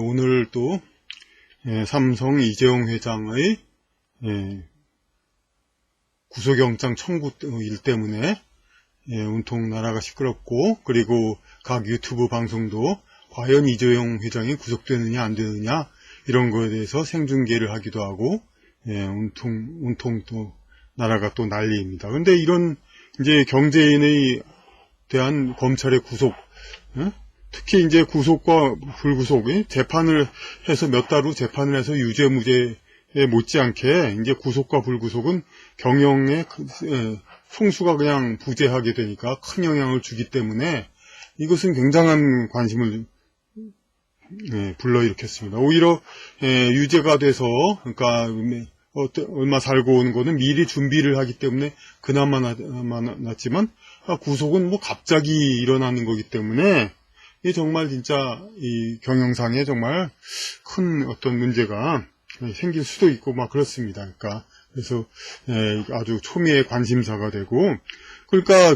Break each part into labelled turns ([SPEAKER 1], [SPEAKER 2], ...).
[SPEAKER 1] 오늘 또 삼성 이재용 회장의 구속영장 청구 일 때문에 온통 나라가 시끄럽고, 그리고 각 유튜브 방송도 과연 이재용 회장이 구속되느냐 안 되느냐 이런 거에 대해서 생중계를 하기도 하고, 온통 또 나라가 또 난리입니다. 근데 이런 이제 경제인에 대한 검찰의 구속, 특히 이제 구속과 불구속, 재판을 해서 몇 달 후 재판을 해서 유죄 무죄에 못지않게 이제 구속과 불구속은 경영의 총수가 그냥 부재하게 되니까 큰 영향을 주기 때문에 이것은 굉장한 관심을 불러일으켰습니다. 오히려 유죄가 돼서, 그러니까 얼마 살고 오는 거는 미리 준비를 하기 때문에 그나마 낫지만, 구속은 뭐 갑자기 일어나는 거기 때문에 이 정말 진짜 이 경영상에 정말 큰 어떤 문제가 생길 수도 있고 막 그렇습니다. 그러니까 그래서 아주 초미의 관심사가 되고, 그러니까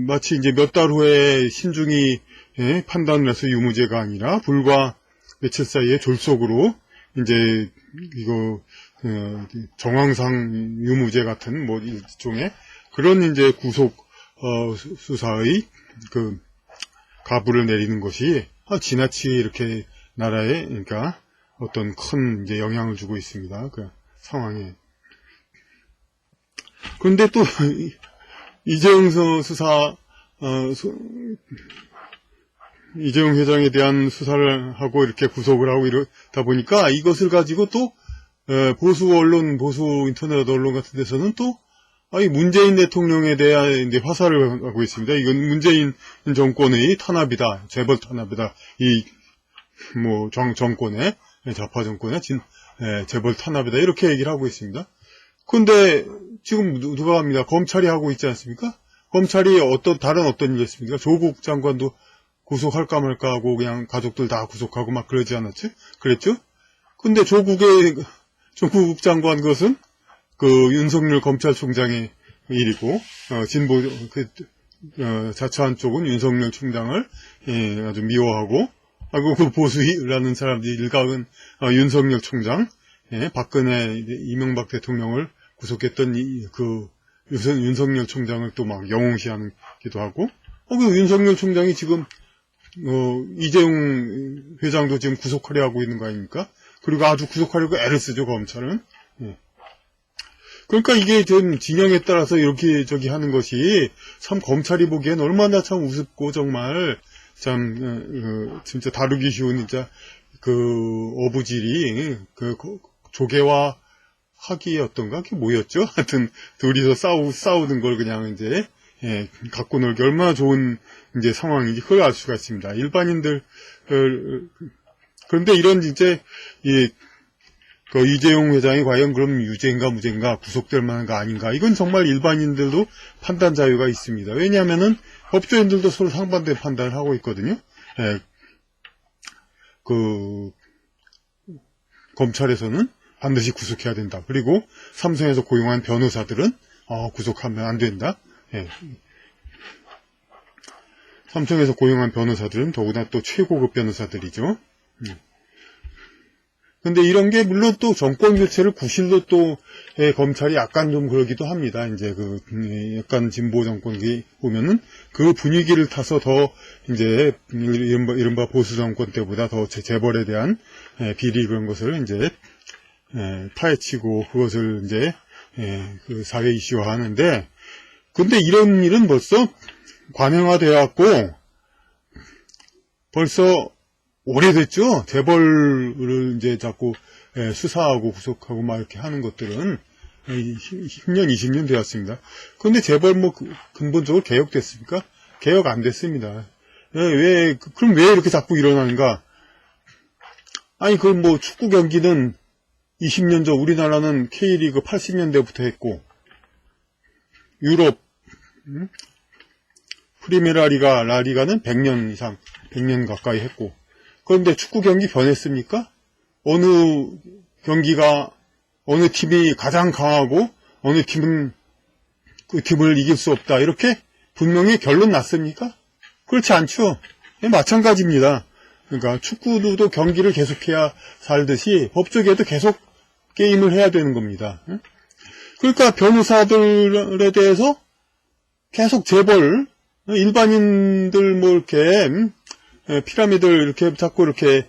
[SPEAKER 1] 마치 이제 몇 달 후에 신중히 판단을 해서 유무죄가 아니라 불과 며칠 사이에 졸속으로 이제 이거 정황상 유무죄 같은 뭐 일종의 그런 이제 구속 수사의 가부를 내리는 것이 지나치게 이렇게 나라에, 그러니까 어떤 큰 이제 영향을 주고 있습니다. 그 상황에. 그런데 또 이재용 이재용 회장에 대한 수사를 하고 이렇게 구속을 하고 이러다 보니까 이것을 가지고 또 보수 언론, 보수 인터넷 언론 같은 데서는 또 문재인 대통령에 대한 이제 화살을 하고 있습니다. 이건 문재인 정권의 탄압이다, 재벌 탄압이다. 정권의, 좌파 정권의 재벌 탄압이다. 이렇게 얘기를 하고 있습니다. 근데 지금 누가 합니다? 검찰이 하고 있지 않습니까? 검찰이 다른 어떤 일이 했습니까? 조국 장관도 구속할까 말까 하고 그냥 가족들 다 구속하고 막 그러지 않았죠? 그랬죠? 근데 조국 장관 것은 윤석열 검찰총장의 일이고, 진보, 자처한 쪽은 윤석열 총장을, 아주 미워하고, 그 보수라는 사람들이 일각은, 윤석열 총장, 박근혜, 이명박 대통령을 구속했던 윤석열 총장을 또 막 영웅시하기도 하고, 윤석열 총장이 지금, 이재용 회장도 지금 구속하려 하고 있는 거 아닙니까? 그리고 아주 구속하려고 애를 쓰죠, 검찰은. 그러니까 이게 좀 진영에 따라서 이렇게 하는 것이 참 검찰이 보기엔 얼마나 참 우습고 정말 참 진짜 다루기 쉬운 진짜 어부질이 조개와 학이었던가 그게 뭐였죠? 하여튼 둘이서 싸우는 걸 그냥 이제 갖고 놀기 얼마나 좋은 이제 상황인지 그걸 알 수가 있습니다. 일반인들 그런데 이런 이제 이재용 회장이 과연 그럼 유죄인가 무죄인가 구속될 만한가 아닌가, 이건 정말 일반인들도 판단 자유가 있습니다. 왜냐하면은 법조인들도 서로 상반된 판단을 하고 있거든요. 검찰에서는 반드시 구속해야 된다. 그리고 삼성에서 고용한 변호사들은 구속하면 안 된다. 삼성에서 고용한 변호사들은 더구나 또 최고급 변호사들이죠. 근데 이런 게 물론 또 정권 교체를 구실로 또 검찰이 약간 좀 그러기도 합니다. 이제 약간 진보 정권이 보면은 그 분위기를 타서 더 이제 이른바 보수 정권 때보다 더 재벌에 대한 비리 그런 것을 이제 파헤치고 그것을 이제 사회 이슈화 하는데, 근데 이런 일은 벌써 관행화되어 갖고 벌써 오래됐죠. 재벌을 이제 자꾸 수사하고 구속하고 막 이렇게 하는 것들은 10년, 20년 되었습니다. 그런데 재벌 근본적으로 개혁됐습니까? 개혁 안 됐습니다. 그럼 왜 이렇게 자꾸 일어나는가? 축구 경기는 20년 전 우리나라는 K리그 80년대부터 했고, 유럽 프리메라 리가, 라리가는 100년 이상, 100년 가까이 했고, 그런데 축구 경기 변했습니까? 어느 경기가, 어느 팀이 가장 강하고, 어느 팀은 그 팀을 이길 수 없다. 이렇게 분명히 결론 났습니까? 그렇지 않죠. 마찬가지입니다. 그러니까 축구도 경기를 계속해야 살듯이 법조계도 계속 게임을 해야 되는 겁니다. 그러니까 변호사들에 대해서 계속 재벌, 일반인들 뭐 이렇게 피라미드 이렇게 자꾸 이렇게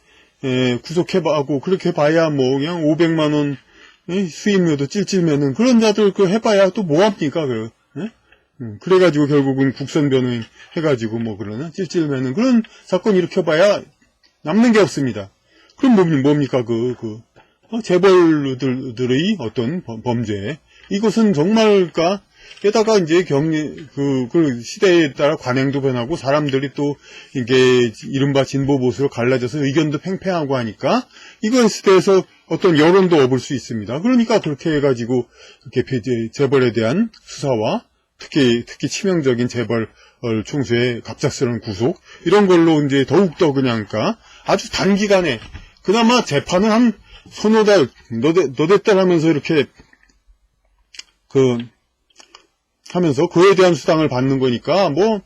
[SPEAKER 1] 구속해봐고 그렇게 봐야 뭐 그냥 500만 원 수임료도 찔찔매는 그런 자들 그 해봐야 또 뭐합니까? 그래가지고 결국은 국선 변호인 해가지고 뭐 그러나 찔찔매는 그런 사건 일으켜봐야 남는 게 없습니다. 그럼 뭡니까? 재벌들의 어떤 범죄. 이것은 정말까? 게다가 이제 그 시대에 따라 관행도 변하고 사람들이 또 이게 이른바 진보 보수로 갈라져서 의견도 팽팽하고 하니까 이것에 대해서 어떤 여론도 얻을 수 있습니다. 그러니까 그렇게 해가지고 이렇게 재벌에 대한 수사와 특히 치명적인 재벌 총수의 갑작스러운 구속 이런 걸로 이제 더욱더 그냥 그러니까 아주 단기간에 그나마 재판은 한 서너 달 너댓 달 하면서 이렇게 하면서 그에 대한 수당을 받는 거니까 뭐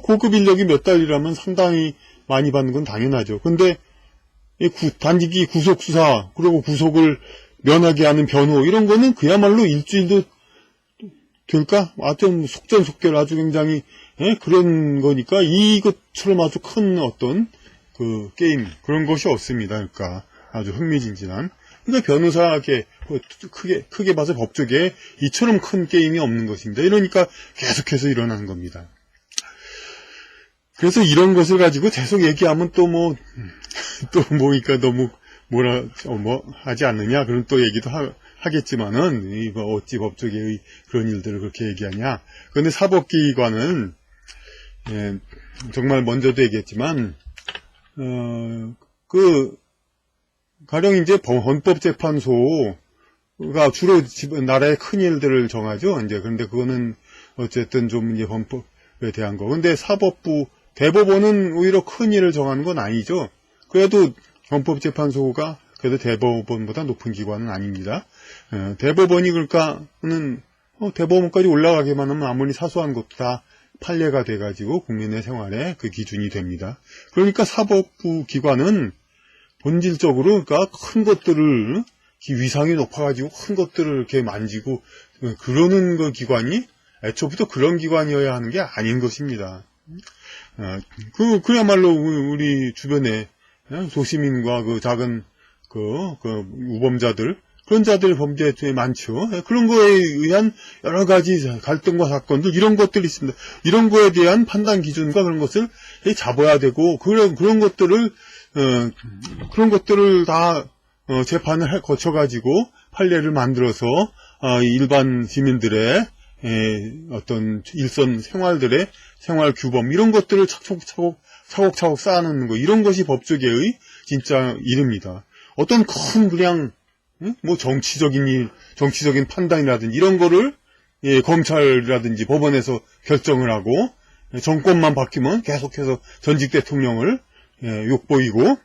[SPEAKER 1] 고급 인력이 몇 달이라면 상당히 많이 받는 건 당연하죠. 근데 단기 구속 수사 그리고 구속을 면하게 하는 변호 이런 거는 그야말로 일주일도 될까? 좀 속전속결 아주 굉장히 그런 거니까 이것처럼 아주 큰 어떤 그 게임 그런 것이 없습니다. 그러니까 아주 흥미진진한. 그러니까 변호사계 크게 봐서 법조계에 이처럼 큰 게임이 없는 것입니다. 이러니까 계속해서 일어나는 겁니다. 그래서 이런 것을 가지고 계속 얘기하면 또 그러니까 너무 하지 않느냐 그런 또 얘기도 하겠지만은 어찌 법조계의 그런 일들을 그렇게 얘기하냐. 그런데 사법기관은 정말 먼저도 얘기했지만 가령 이제 헌법재판소가 주로 나라의 큰 일들을 정하죠. 이제 그런데 그거는 어쨌든 좀 이제 헌법에 대한 거. 근데 사법부 대법원은 오히려 큰 일을 정하는 건 아니죠. 그래도 헌법재판소가 그래도 대법원보다 높은 기관은 아닙니다. 대법원이 그러니까는 대법원까지 올라가기만 하면 아무리 사소한 것도 다 판례가 돼가지고 국민의 생활에 그 기준이 됩니다. 그러니까 사법부 기관은 본질적으로 그러니까 큰 것들을 위상이 높아가지고 큰 것들을 이렇게 만지고 그러는 그 기관이 애초부터 그런 기관이어야 하는 게 아닌 것입니다. 그야말로 우리 주변에 소시민과 그 작은 우범자들 그런 자들 범죄 많죠. 그런 거에 의한 여러 가지 갈등과 사건들 이런 것들이 있습니다. 이런 거에 대한 판단 기준과 그런 것을 잡아야 되고 그런 것들을 다 재판을 거쳐가지고 판례를 만들어서 일반 시민들의 어떤 일선 생활들의 생활 규범 이런 것들을 차곡차곡 쌓아놓는 거 이런 것이 법조계의 진짜 일입니다. 어떤 큰 그냥 정치적인 판단이라든지 이런 거를 검찰이라든지 법원에서 결정을 하고 정권만 바뀌면 계속해서 전직 대통령을 욕보이고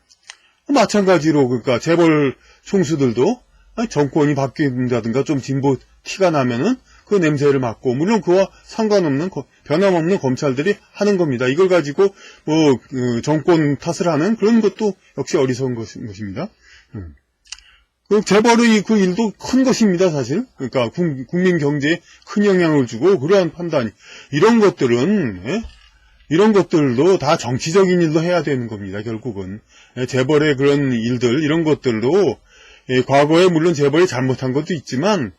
[SPEAKER 1] 마찬가지로 그러니까 재벌 총수들도 정권이 바뀐다든가 좀 진보 티가 나면은 그 냄새를 맡고 물론 그와 상관없는 변함없는 검찰들이 하는 겁니다. 이걸 가지고 정권 탓을 하는 그런 것도 역시 어리석은 것입니다. 그 재벌의 그 일도 큰 것입니다, 사실. 그러니까 국민 경제에 큰 영향을 주고 그러한 판단이 이런 것들도 다 정치적인 일도 해야 되는 겁니다, 결국은. 재벌의 그런 일들, 이런 것들도, 과거에 물론 재벌이 잘못한 것도 있지만,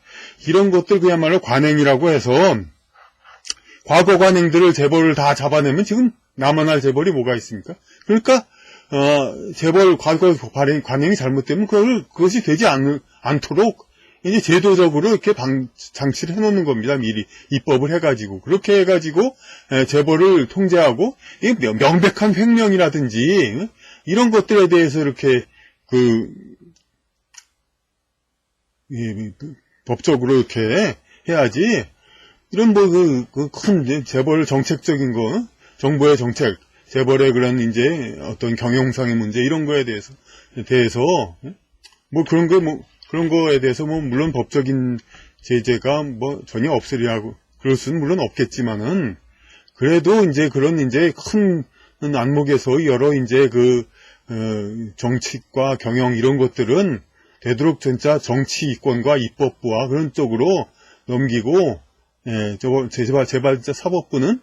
[SPEAKER 1] 이런 것들 그야말로 관행이라고 해서, 과거 관행들을 재벌을 다 잡아내면 지금 남아날 재벌이 뭐가 있습니까? 그러니까, 재벌 과거 관행이 잘못되면 그것이 되지 않도록, 이제 제도적으로 이렇게 장치를 해놓는 겁니다. 미리 입법을 해가지고 그렇게 해가지고 재벌을 통제하고 명백한 횡령이라든지 이런 것들에 대해서 이렇게 법적으로 이렇게 해야지. 이런 큰 재벌 정책적인 거, 정부의 정책, 재벌의 그런 이제 어떤 경영상의 문제 이런 거에 대해서 그런 거에 대해서 물론 법적인 제재가 전혀 없으리라고 그럴 수는 물론 없겠지만은 그래도 이제 그런 이제 큰 안목에서 여러 이제 정치과 경영 이런 것들은 되도록 진짜 정치권과 입법부와 그런 쪽으로 넘기고, 제발 진짜 사법부는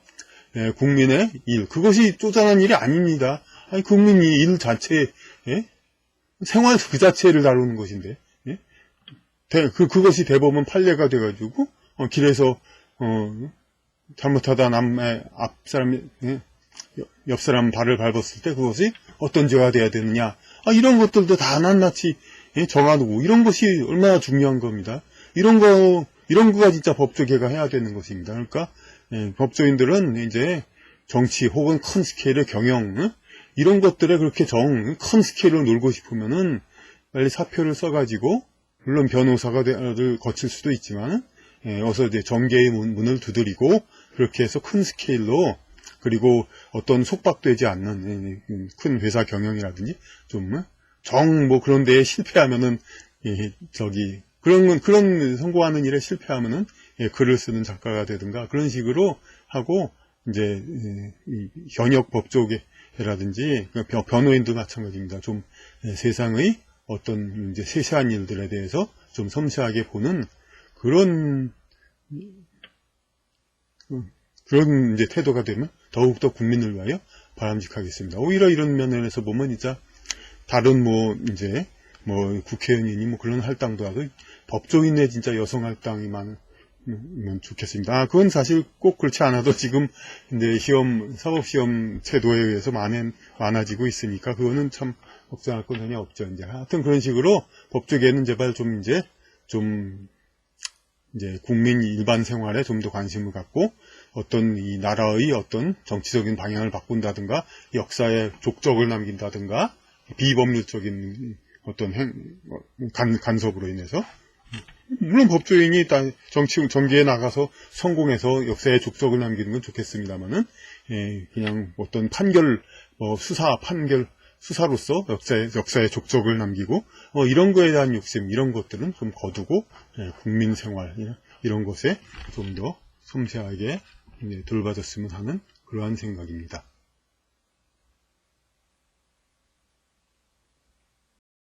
[SPEAKER 1] 국민의 일, 그것이 쪼잔한 일이 아닙니다. 아니, 국민이 일 자체, 생활 그 자체를 다루는 것인데, 그것이 대법원 판례가 돼가지고, 길에서, 잘못하다 남의 옆 사람 발을 밟았을 때 그것이 어떤 죄가 돼야 되느냐. 이런 것들도 다 낱낱이 정하고, 이런 것이 얼마나 중요한 겁니다. 이런 거가 진짜 법조 개혁해야 되는 것입니다. 그러니까, 법조인들은 이제 정치 혹은 큰 스케일의 경영, 이런 것들에 그렇게 큰 스케일로 놀고 싶으면은 빨리 사표를 써가지고, 물론 변호사를 거칠 수도 있지만, 어서 이제 정계의 문을 두드리고, 그렇게 해서 큰 스케일로, 그리고 어떤 속박되지 않는 큰 회사 경영이라든지, 그런 데에 실패하면은, 그런 성공하는 일에 실패하면은, 글을 쓰는 작가가 되든가, 그런 식으로 하고, 이제, 현역 법조계라든지, 변호인도 마찬가지입니다. 좀 세상의 어떤 이제 세세한 일들에 대해서 좀 섬세하게 보는 그런 이제 태도가 되면 더욱더 국민을 위하여 바람직하겠습니다. 오히려 이런 면에서 보면 진짜 다른 국회의원이니 그런 할당도 하고 법조인의 진짜 여성 할당이 많으면 좋겠습니다. 그건 사실 꼭 그렇지 않아도 지금 이제 사법시험 제도에 의해서 많아지고 있으니까 그거는 참 걱정할 건 전혀 없죠. 이제 하여튼 그런 식으로 법조계는 제발 이제 국민 일반 생활에 좀 더 관심을 갖고 어떤 이 나라의 어떤 정치적인 방향을 바꾼다든가 역사에 족적을 남긴다든가 비법률적인 어떤 간섭으로 인해서 물론 법조인이 정계에 나가서 성공해서 역사에 족적을 남기는 건 좋겠습니다만은 그냥 어떤 수사로서 역사에 족적을 남기고 이런 거에 대한 욕심 이런 것들은 좀 거두고 국민 생활 이런 것에 좀 더 섬세하게 돌봐줬으면 하는 그러한 생각입니다.